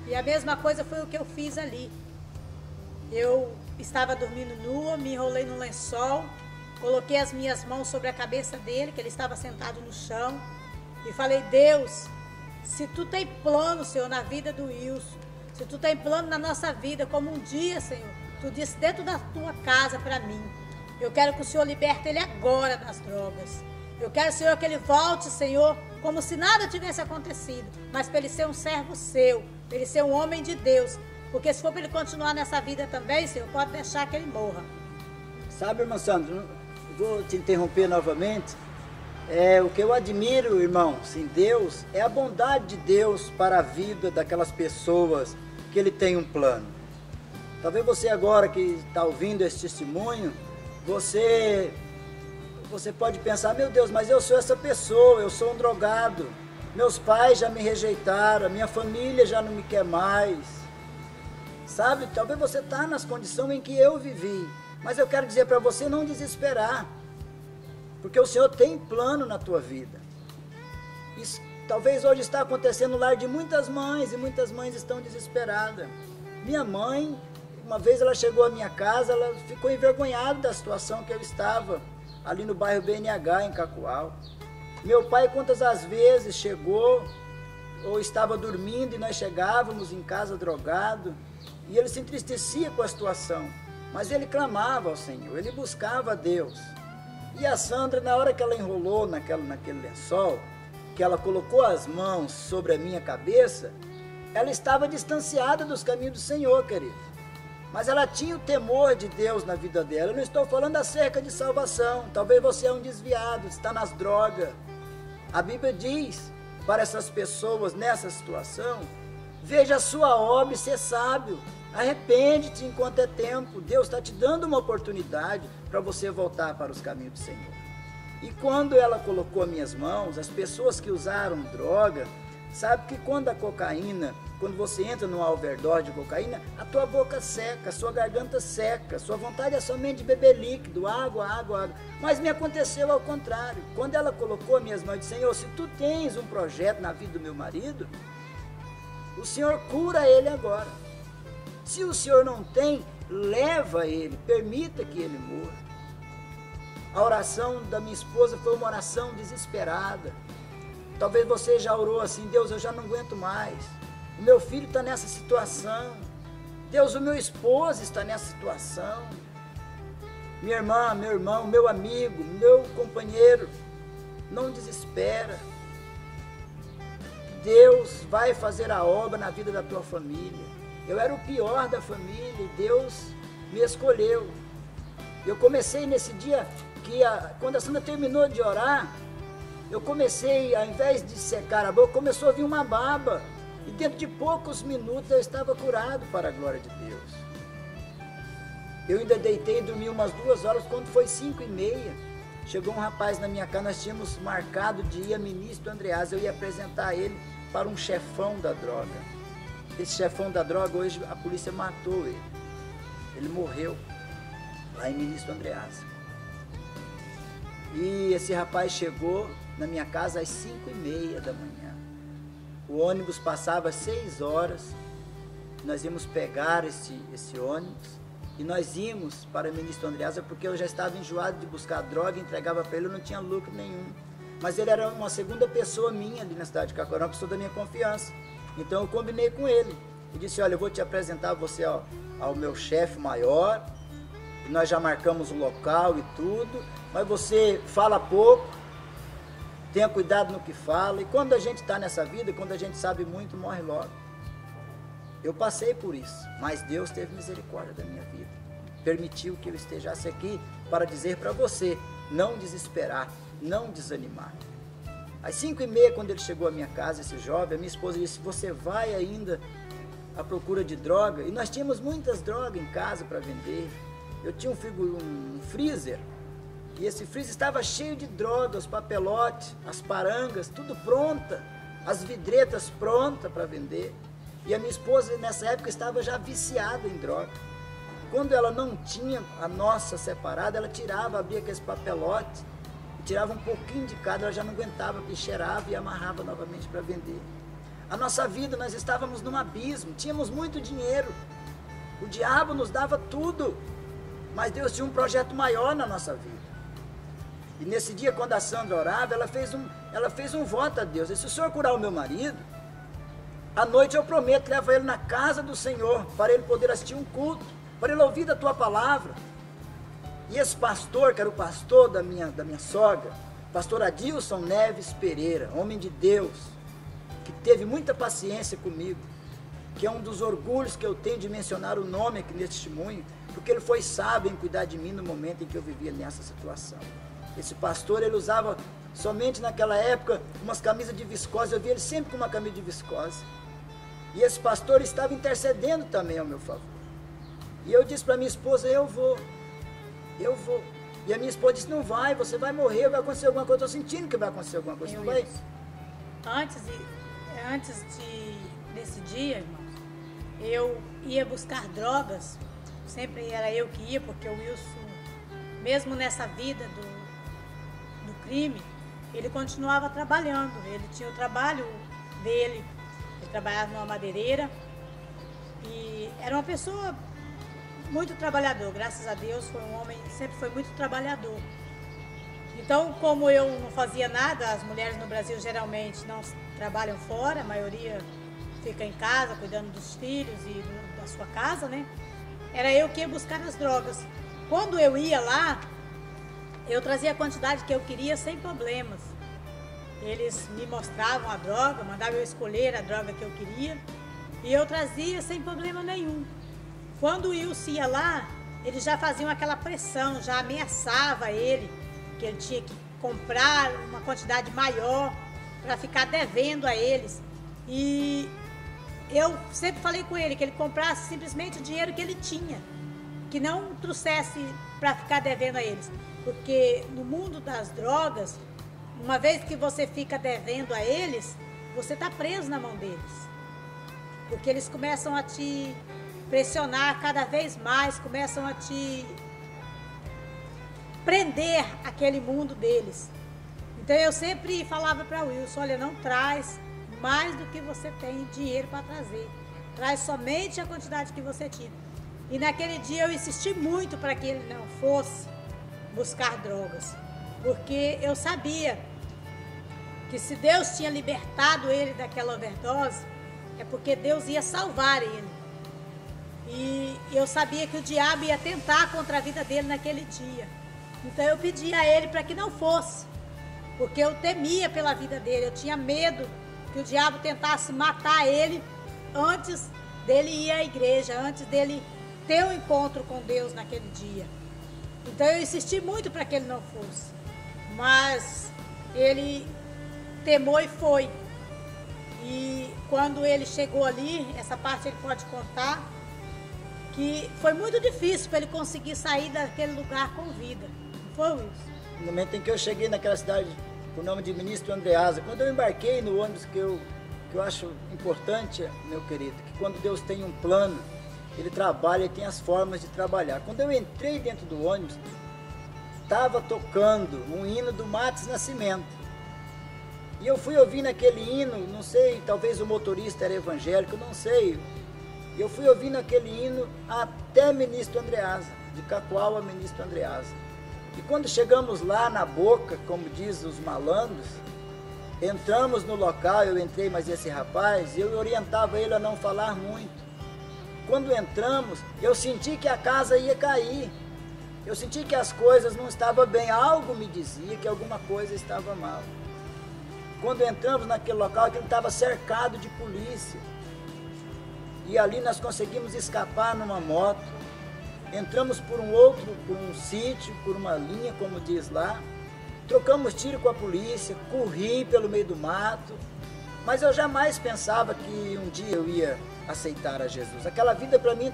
E a mesma coisa foi o que eu fiz ali. Eu estava dormindo nua, me enrolei no lençol, coloquei as minhas mãos sobre a cabeça dele, que ele estava sentado no chão, e falei: Deus, se tu tem plano, Senhor, na vida do Wilson, se tu tem plano na nossa vida, como um dia, Senhor, tu disse dentro da tua casa para mim, eu quero que o Senhor liberte ele agora das drogas. Eu quero, Senhor, que ele volte, Senhor, como se nada tivesse acontecido, mas para ele ser um servo seu, para ele ser um homem de Deus, porque se for para ele continuar nessa vida também, Senhor, pode deixar que ele morra. Sabe, irmã Sandra, vou te interromper novamente. O que eu admiro, irmãos, em Deus, é a bondade de Deus para a vida daquelas pessoas que Ele tem um plano. Talvez você agora que está ouvindo esse testemunho, você pode pensar: meu Deus, mas eu sou essa pessoa, eu sou um drogado, meus pais já me rejeitaram, a minha família já não me quer mais. Sabe, talvez você está nas condições em que eu vivi, mas eu quero dizer para você não desesperar, porque o Senhor tem plano na tua vida. Isso talvez hoje está acontecendo no lar de muitas mães, e muitas mães estão desesperadas. Minha mãe, uma vez ela chegou à minha casa, ela ficou envergonhada da situação que eu estava, ali no bairro BNH, em Cacoal. Meu pai, quantas as vezes chegou, ou estava dormindo e nós chegávamos em casa drogado, e ele se entristecia com a situação, mas ele clamava ao Senhor, ele buscava a Deus. E a Sandra, na hora que ela enrolou naquele lençol, que ela colocou as mãos sobre a minha cabeça, ela estava distanciada dos caminhos do Senhor, querido. Mas ela tinha o temor de Deus na vida dela. Eu não estou falando acerca de salvação. Talvez você é um desviado, está nas drogas. A Bíblia diz para essas pessoas nessa situação: veja a sua obra e ser sábio. Arrepende-te enquanto é tempo. Deus está te dando uma oportunidade para você voltar para os caminhos do Senhor. E quando ela colocou as minhas mãos, as pessoas que usaram droga, sabe que quando a cocaína, quando você entra numa overdose de cocaína, a tua boca seca, a sua garganta seca, a sua vontade é somente de beber líquido, água, água, água. Mas me aconteceu ao contrário. Quando ela colocou as minhas mãos e disse: Senhor, se tu tens um projeto na vida do meu marido, o Senhor cura ele agora. Se o Senhor não tem, leva ele, permita que ele morra. A oração da minha esposa foi uma oração desesperada. Talvez você já orou assim: Deus, eu já não aguento mais. O meu filho está nessa situação. Deus, o meu esposo está nessa situação. Minha irmã, meu irmão, meu amigo, meu companheiro, não desespera. Deus vai fazer a obra na vida da tua família. Eu era o pior da família e Deus me escolheu. Eu comecei nesse dia quando a Sandra terminou de orar, eu comecei, ao invés de secar a boca, começou a vir uma baba. E dentro de poucos minutos eu estava curado, para a glória de Deus. Eu ainda deitei e dormi umas 2 horas, quando foi 5h30. Chegou um rapaz na minha casa, nós tínhamos marcado de ir a ministro Andreasa. Eu ia apresentar ele para um chefão da droga. Esse chefão da droga, hoje a polícia matou ele. Ele morreu lá em ministro Andreasa. E esse rapaz chegou na minha casa às 5h30 da manhã. O ônibus passava às 6 horas. Nós íamos pegar esse ônibus e nós íamos para o ministro Andreasa, porque eu já estava enjoado de buscar droga, entregava para ele, eu não tinha lucro nenhum. Mas ele era uma segunda pessoa minha ali na cidade de Cacoal, uma pessoa da minha confiança. Então eu combinei com ele. Eu disse: olha, eu vou te apresentar você ao meu chefe maior. E nós já marcamos o local e tudo. Mas você fala pouco. Tenha cuidado no que fala. E quando a gente está nessa vida, quando a gente sabe muito, morre logo. Eu passei por isso. Mas Deus teve misericórdia da minha vida. Permitiu que eu estejasse aqui para dizer para você: não desesperar, não desanimar. Às 5h30, quando ele chegou à minha casa, esse jovem, a minha esposa disse: você vai ainda à procura de droga? E nós tínhamos muitas drogas em casa para vender. Eu tinha um freezer, e esse freezer estava cheio de drogas, os papelotes, as parangas, tudo pronta, as vidretas prontas para vender. E a minha esposa, nessa época, estava já viciada em droga. Quando ela não tinha a nossa separada, ela tirava, abria aqueles papelotes, tirava um pouquinho de cada, ela já não aguentava, porque cheirava e amarrava novamente para vender. A nossa vida, nós estávamos num abismo, tínhamos muito dinheiro, o diabo nos dava tudo, mas Deus tinha um projeto maior na nossa vida. E nesse dia, quando a Sandra orava, ela fez um voto a Deus. Se o Senhor curar o meu marido, à noite eu prometo levar ele na casa do Senhor, para ele poder assistir um culto, para ele ouvir da tua palavra. E esse pastor, que era o pastor da minha sogra, pastor Adilson Neves Pereira, homem de Deus, que teve muita paciência comigo, que é um dos orgulhos que eu tenho de mencionar o nome aqui nesse testemunho, porque ele foi sábio em cuidar de mim no momento em que eu vivia nessa situação. Esse pastor, ele usava somente naquela época umas camisas de viscose, eu via ele sempre com uma camisa de viscose. E esse pastor estava intercedendo também ao meu favor. E eu disse para minha esposa, eu vou. E a minha esposa disse, não vai, você vai morrer, vai acontecer alguma coisa. Eu estou sentindo que vai acontecer alguma coisa, não vai? Antes desse dia, irmãos, eu ia buscar drogas. Sempre era eu que ia, porque o Wilson, mesmo nessa vida do crime, ele continuava trabalhando. Ele tinha o trabalho dele, ele trabalhava numa madeireira e era uma pessoa muito trabalhador, graças a Deus, foi um homem, sempre foi muito trabalhador. Então, como eu não fazia nada, as mulheres no Brasil geralmente não trabalham fora, a maioria fica em casa, cuidando dos filhos e da sua casa, né? Era eu que ia buscar as drogas. Quando eu ia lá, eu trazia a quantidade que eu queria sem problemas. Eles me mostravam a droga, mandavam eu escolher a droga que eu queria e eu trazia sem problema nenhum. Quando o Wilson ia lá, eles já faziam aquela pressão, já ameaçava ele, que ele tinha que comprar uma quantidade maior para ficar devendo a eles. E eu sempre falei com ele que ele comprasse simplesmente o dinheiro que ele tinha, que não trouxesse para ficar devendo a eles. Porque no mundo das drogas, uma vez que você fica devendo a eles, você está preso na mão deles. Porque eles começam a te pressionar cada vez mais, começam a te prender aquele mundo deles. Então eu sempre falava para o Wilson, olha, não traz mais do que você tem dinheiro para trazer. Traz somente a quantidade que você tinha. E naquele dia eu insisti muito para que ele não fosse buscar drogas. Porque eu sabia que se Deus tinha libertado ele daquela overdose, é porque Deus ia salvar ele. E eu sabia que o diabo ia tentar contra a vida dele naquele dia. Então eu pedi a ele para que não fosse, porque eu temia pela vida dele, eu tinha medo que o diabo tentasse matar ele antes dele ir à igreja, antes dele ter um encontro com Deus naquele dia. Então eu insisti muito para que ele não fosse, mas ele temou e foi. E quando ele chegou ali, essa parte ele pode contar, que foi muito difícil para ele conseguir sair daquele lugar com vida. Não foi, Wilson? No momento em que eu cheguei naquela cidade, por nome de Ministro Andreasa, quando eu embarquei no ônibus, que eu acho importante, meu querido, que quando Deus tem um plano, Ele trabalha e tem as formas de trabalhar. Quando eu entrei dentro do ônibus, estava tocando um hino do Matos Nascimento. E eu fui ouvindo aquele hino, não sei, talvez o motorista era evangélico, não sei. E eu fui ouvindo aquele hino até Ministro Andreasa, de Cacoal a Ministro Andreasa. E quando chegamos lá na boca, como diz os malandros, entramos no local, eu entrei, mas esse rapaz, eu orientava ele a não falar muito. Quando entramos, eu senti que a casa ia cair. Eu senti que as coisas não estavam bem. Algo me dizia que alguma coisa estava mal. Quando entramos naquele local, ele estava cercado de polícia. E ali nós conseguimos escapar numa moto. Entramos por um sítio, por uma linha, como diz lá. Trocamos tiro com a polícia, corri pelo meio do mato. Mas eu jamais pensava que um dia eu ia aceitar a Jesus. Aquela vida para mim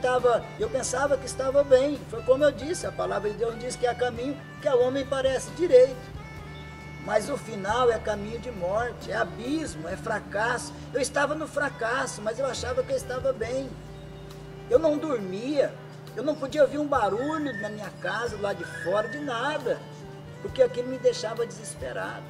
eu pensava que estava bem. Foi como eu disse, a palavra de Deus diz que há caminho que ao homem parece direito. Mas o final é caminho de morte, é abismo, é fracasso. Eu estava no fracasso, mas eu achava que eu estava bem. Eu não dormia, eu não podia ouvir um barulho na minha casa, lá de fora, de nada, porque aquilo me deixava desesperado.